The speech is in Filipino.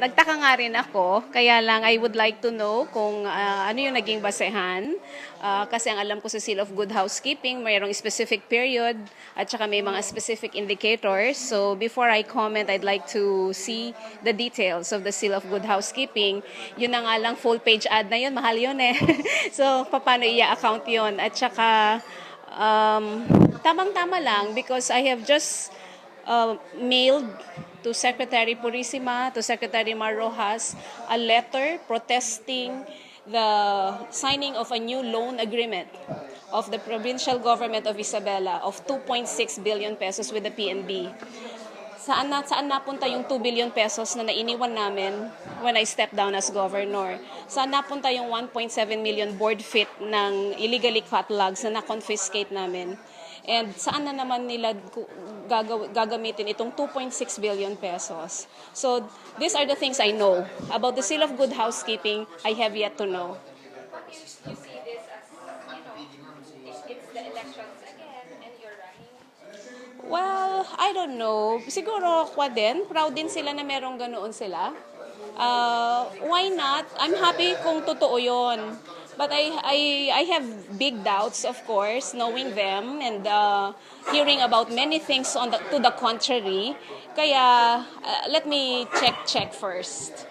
Nagtaka nga rin ako, kaya lang I would like to know kung ano yung naging basehan. Kasi ang alam ko sa Seal of Good Housekeeping, mayroong specific period at saka may mga specific indicators. So before I comment, I'd like to see the details of the Seal of Good Housekeeping. Yun na nga lang, full page ad na yun, mahal yun eh. So paano i-account yun? At saka tamang-tama lang because I have just mailed to Secretary Purisima, to Secretary Mar Rojas, a letter protesting the signing of a new loan agreement of the provincial government of Isabela of 2.6 billion pesos with the PNB. Saan napunta yung 2 billion pesos na nainiwan namin when I stepped down as governor? Saan napunta yung 1.7 million board feet ng illegally catalogs na na-confiscate namin? And saan na naman nila gagamitin itong 2.6 billion pesos? So these are the things I know. About the Seal of Good Housekeeping, I have yet to know. You see this as, it's the elections again and you're running? Well, I don't know. Siguro kwa din, proud din sila na merong ganoon sila. Why not? I'm happy kung totoo yon. But I have big doubts, of course, knowing them and hearing about many things to the contrary. Kaya let me check first.